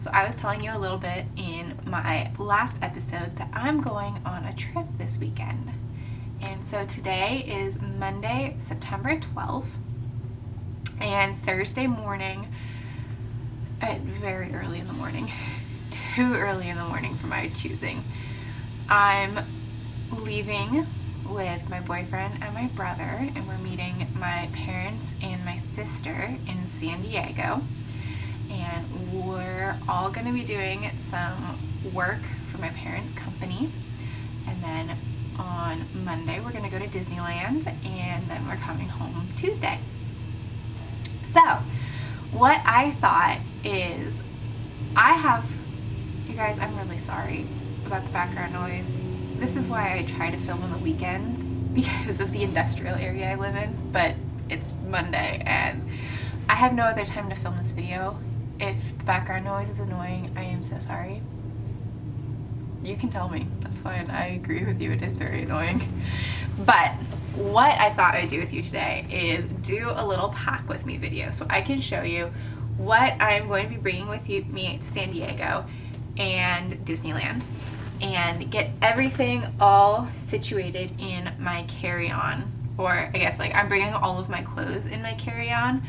So I was telling you a little bit in my last episode that I'm going on a trip this weekend. And so today is Monday, September 12th, and Thursday morning, very early in the morning, too early in the morning for my choosing, I'm leaving with my boyfriend and my brother, and we're meeting my parents and my sister in San Diego, and we're all going to be doing some work for my parents' company, and then on Monday we're going to go to Disneyland, and then we're coming home Tuesday. So what I thought is, you guys, I'm really sorry about the background noise. This is why I try to film on the weekends, because of the industrial area I live in, but it's Monday and I have no other time to film this video. If the background noise is annoying, I am so sorry. You can tell me, that's fine. I agree with you, it is very annoying. But what I thought I'd do with you today is do a little pack with me video, so I can show you what I'm going to be bringing with me to San Diego and Disneyland, and get everything all situated in my carry-on, or I guess like I'm bringing all of my clothes in my carry-on,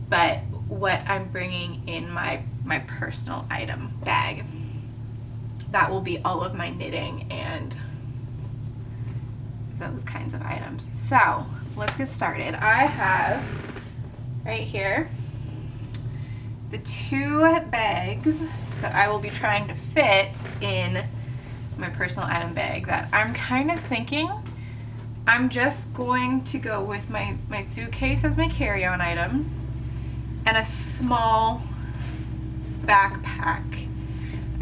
but what I'm bringing in my personal item bag, that will be all of my knitting and those kinds of items. So let's get started. I have right here the 2 bags that I will be trying to fit in my personal item bag, that I'm kind of thinking I'm just going to go with my suitcase as my carry-on item and a small backpack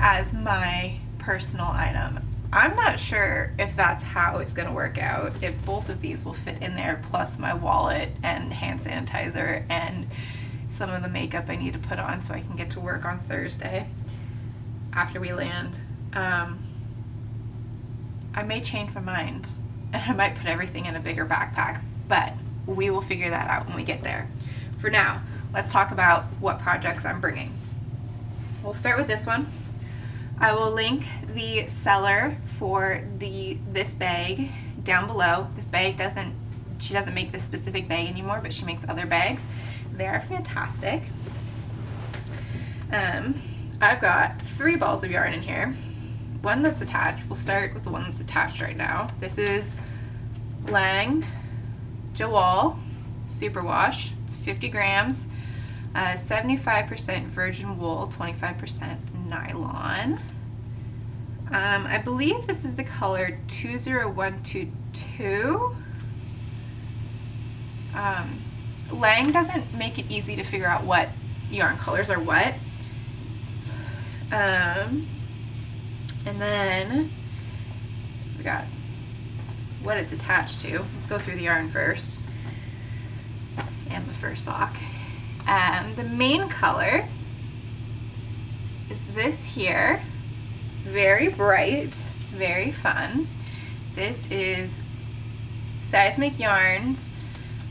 as my personal item. I'm not sure if that's how it's going to work out, if both of these will fit in there, plus my wallet and hand sanitizer and some of the makeup I need to put on so I can get to work on Thursday after we land. I may change my mind and I might put everything in a bigger backpack, but we will figure that out when we get there. For now, let's talk about what projects I'm bringing. We'll start with this one. I will link the seller for this bag down below. This bag she doesn't make this specific bag anymore, but she makes other bags. They are fantastic. I've got 3 balls of yarn in here. One that's attached. We'll start with the one that's attached right now. This is Lang Jawoll Superwash. It's 50 grams, 75% virgin wool, 25% nylon. I believe this is the color 20122. Lang doesn't make it easy to figure out what yarn colors are what. And then we got what it's attached to. Let's go through the yarn first and the first sock. The main color is this here. Very bright, very fun. This is Seismic Yarns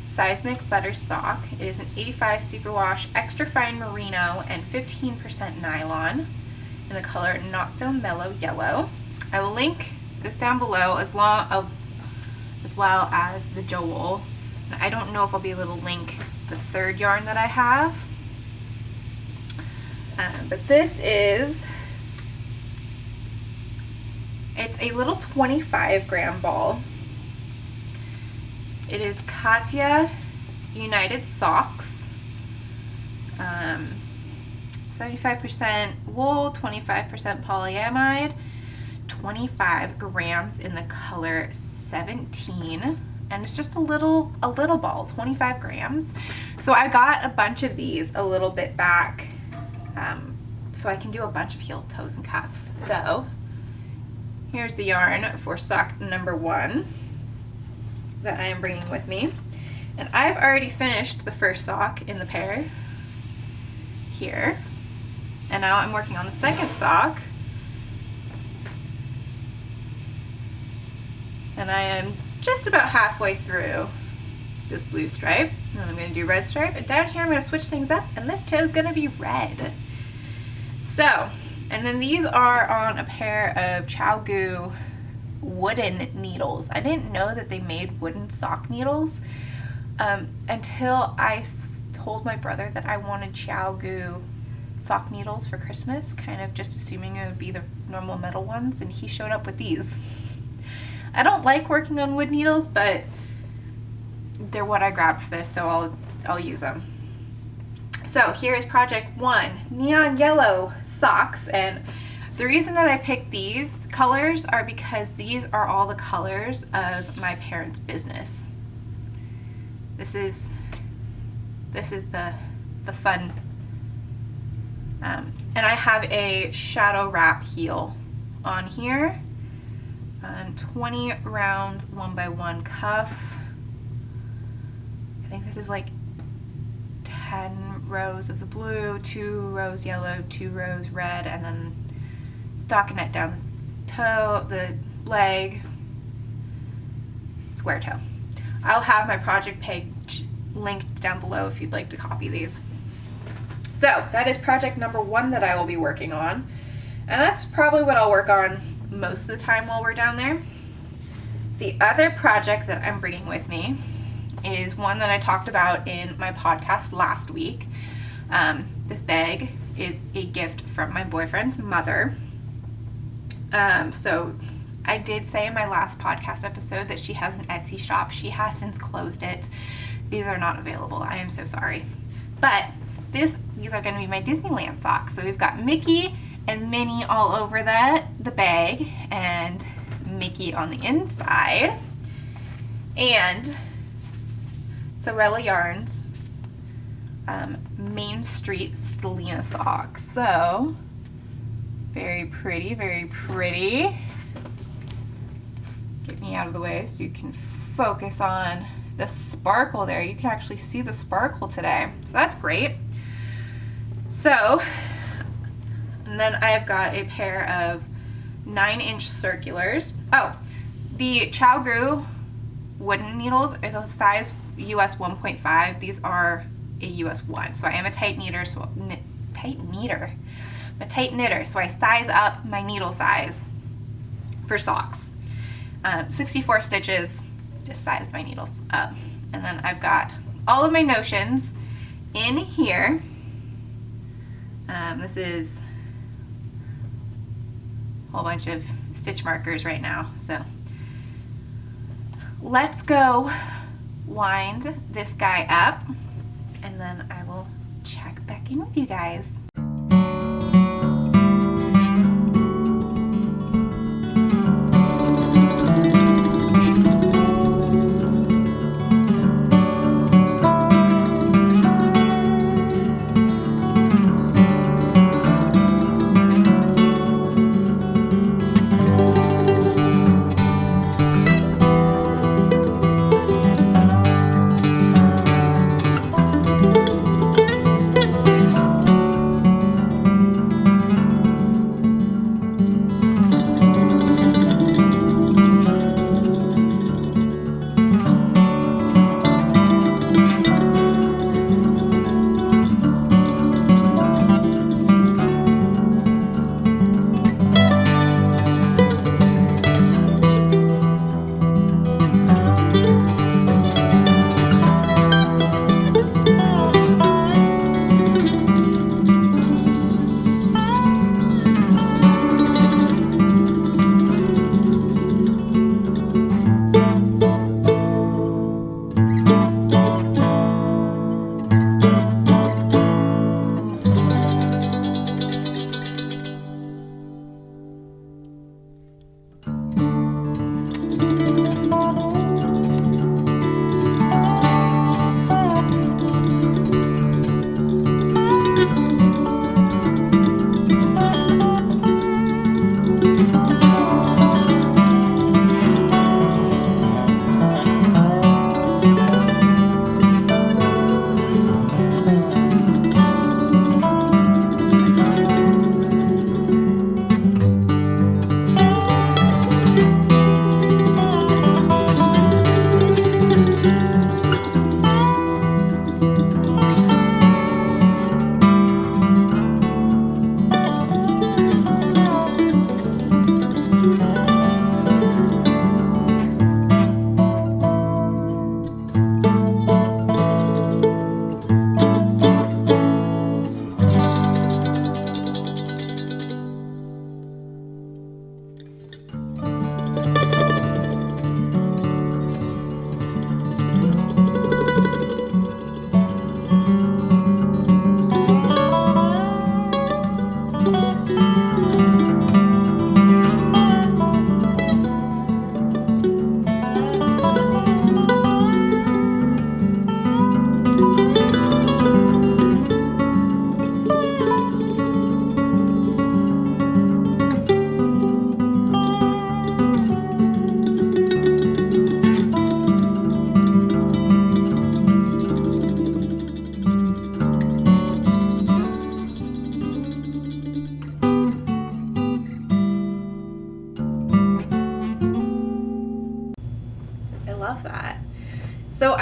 Seismic Butter Sock. It is an 85 superwash, extra fine merino, and 15% nylon in the color Not So Mellow Yellow. I will link this down below as well as the Jawoll. I don't know if I'll be able to link the 3rd yarn that I have, but it's a little 25-gram ball. It is Katia United Socks, 75% wool, 25% polyamide, 25 grams in the color 17, and it's just a little ball, 25 grams. So I got a bunch of these a little bit back, so I can do a bunch of heel, toes, and cuffs. So here's the yarn for sock number 1 that I am bringing with me, and I've already finished the first sock in the pair here, and now I'm working on the second sock, and I am just about halfway through this blue stripe, and then I'm going to do red stripe, and down here I'm going to switch things up, and this toe is going to be red. So, and then these are on a pair of Chiaogoo wooden needles. I didn't know that they made wooden sock needles until I told my brother that I wanted Chiaogoo sock needles for Christmas, kind of just assuming it would be the normal metal ones, and he showed up with these. I don't like working on wood needles, but they're what I grabbed for this, so I'll use them. So here is project 1, neon yellow socks, and the reason that I picked these colors are because these are all the colors of my parents' business. This is the fun, and I have a shadow wrap heel on here. 20 rounds 1x1 cuff. I think this is like 10 rows of the blue, 2 rows yellow, 2 rows red, and then stockinette down the toe, the leg, square toe. I'll have my project page linked down below if you'd like to copy these. So that is project number 1 that I will be working on, and that's probably what I'll work on most of the time while we're down there. The other project that I'm bringing with me is one that I talked about in my podcast last week. This bag is a gift from my boyfriend's mother. So I did say in my last podcast episode that she has an Etsy shop. She has since closed it. These are not available. I am so sorry. But these are going to be my Disneyland socks. So we've got Mickey and Minnie all over the bag, and Mickey on the inside, and Sewrella yarns, Main Street Stellina Socks. So very pretty, very pretty. Get me out of the way so you can focus on the sparkle there. You can actually see the sparkle today, so that's great. So, and then I've got a pair of 9-inch circulars. Oh, the Chiaogoo wooden needles is a size US 1.5. These are a US 1. So I am a tight knitter, so I'm a tight knitter, so I size up my needle size for socks. 64 stitches, just size my needles up. And then I've got all of my notions in here. This is a whole bunch of stitch markers right now. So let's go wind this guy up, and then I will check back in with you guys.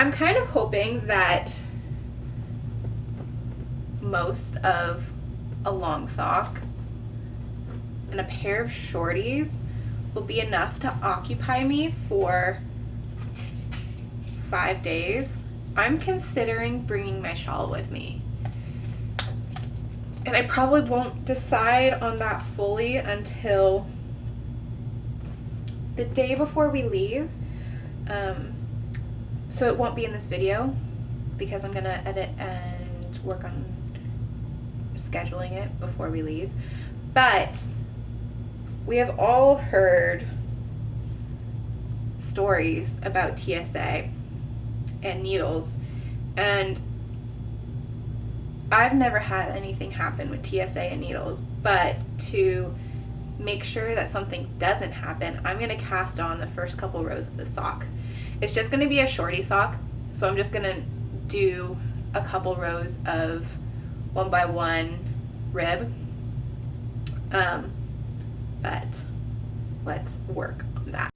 I'm kind of hoping that most of a long sock and a pair of shorties will be enough to occupy me for 5 days. I'm considering bringing my shawl with me. And I probably won't decide on that fully until the day before we leave. So it won't be in this video because I'm gonna edit and work on scheduling it before we leave. But we have all heard stories about TSA and needles, and I've never had anything happen with TSA and needles, but to make sure that something doesn't happen, I'm going to cast on the first couple rows of the sock. It's just going to be a shorty sock, so I'm just going to do a couple rows of 1x1 rib, but let's work on that.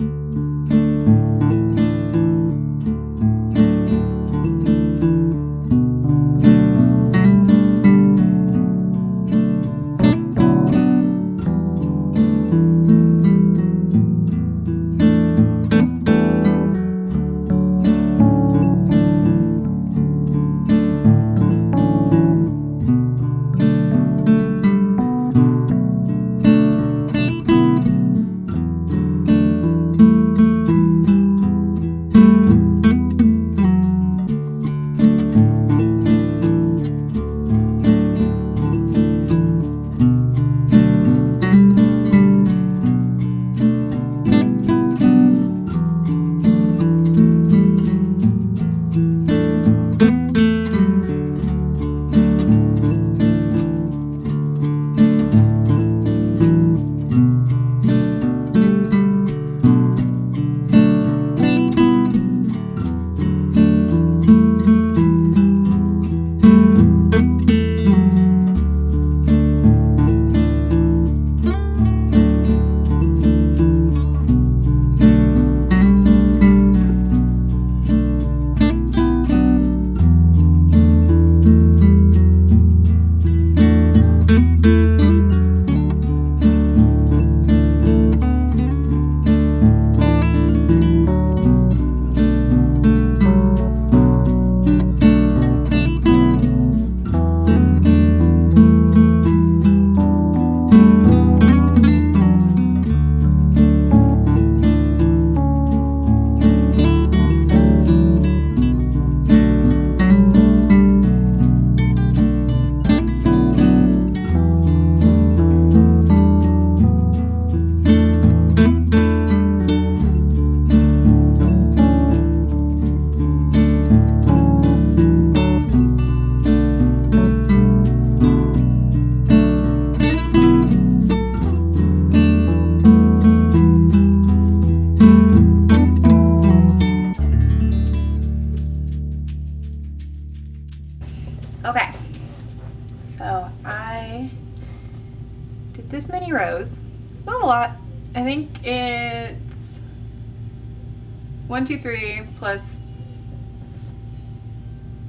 Okay, so I did this many rows, not a lot. I think it's 1, 2, 3 plus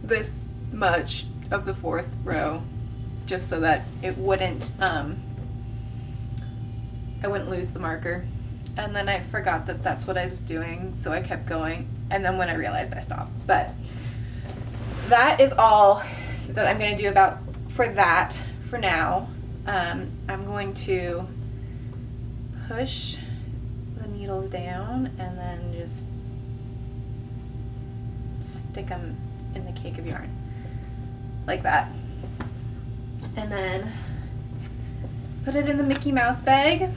this much of the 4th row, just so that it wouldn't, I wouldn't lose the marker. And then I forgot that that's what I was doing, so I kept going, and then when I realized, I stopped. But that is all that I'm going to do about for that for now. I'm going to push the needles down and then just stick them in the cake of yarn like that, and then put it in the Mickey Mouse bag.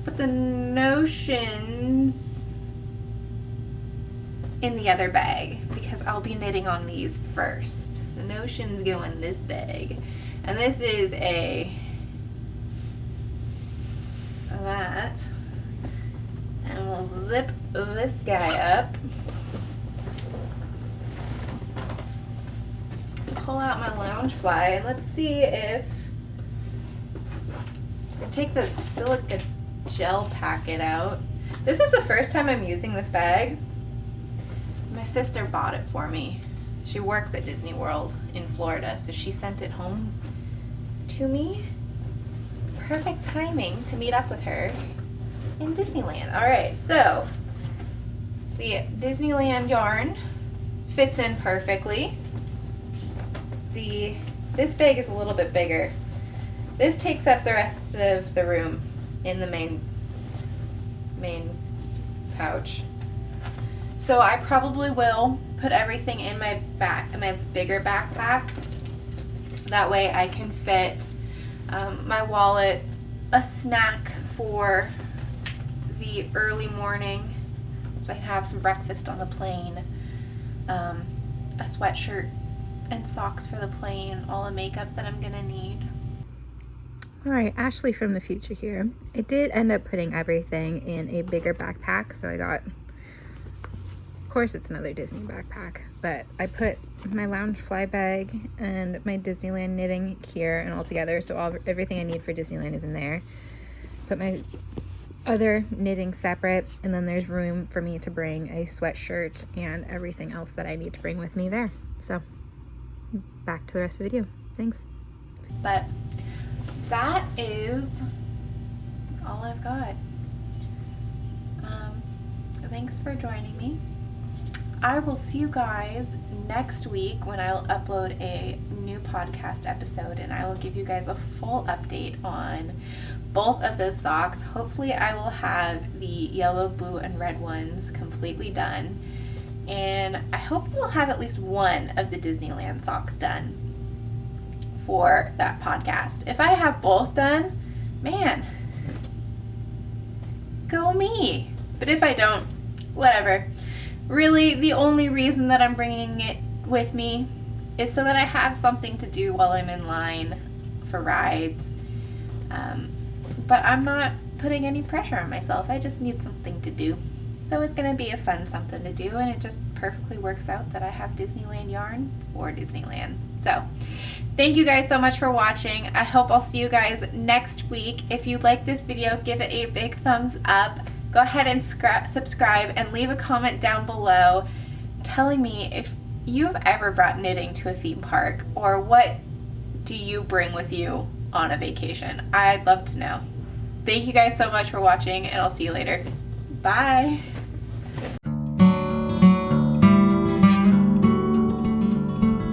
Put the notions in the other bag because I'll be knitting on these first. The notions go in this bag, and this is that, and we'll zip this guy up, pull out my lounge fly, and let's see if I take the silica gel packet out. This is the first time I'm using this bag, My sister bought it for me. She works at Disney World in Florida, so she sent it home to me. Perfect timing to meet up with her in Disneyland. All right, so the Disneyland yarn fits in perfectly. This bag is a little bit bigger. This takes up the rest of the room in the main pouch. So I probably will put everything in my bigger backpack. That way I can fit my wallet, a snack for the early morning, so I can have some breakfast on the plane, a sweatshirt and socks for the plane, all the makeup that I'm gonna need. All right, Ashley from the future here. I did end up putting everything in a bigger backpack, so I got, of course it's another Disney backpack, but I put my lounge fly bag and my Disneyland knitting here and all together, so everything I need for Disneyland is in there. Put my other knitting separate, and then there's room for me to bring a sweatshirt and everything else that I need to bring with me there. So back to the rest of the video. Thanks. But that is all I've got. Thanks for joining me. I will see you guys next week when I'll upload a new podcast episode, and I will give you guys a full update on both of those socks. Hopefully I will have the yellow, blue, and red ones completely done, and I hope we'll have at least one of the Disneyland socks done for that podcast. If I have both done, man, go me. But if I don't, whatever. Really, the only reason that I'm bringing it with me is so that I have something to do while I'm in line for rides. But I'm not putting any pressure on myself. I just need something to do. So it's going to be a fun something to do, and it just perfectly works out that I have Disneyland yarn for Disneyland. So thank you guys so much for watching. I hope I'll see you guys next week. If you like this video, give it a big thumbs up. Go ahead and subscribe and leave a comment down below telling me if you've ever brought knitting to a theme park, or what do you bring with you on a vacation. I'd love to know. Thank you guys so much for watching, and I'll see you later. Bye.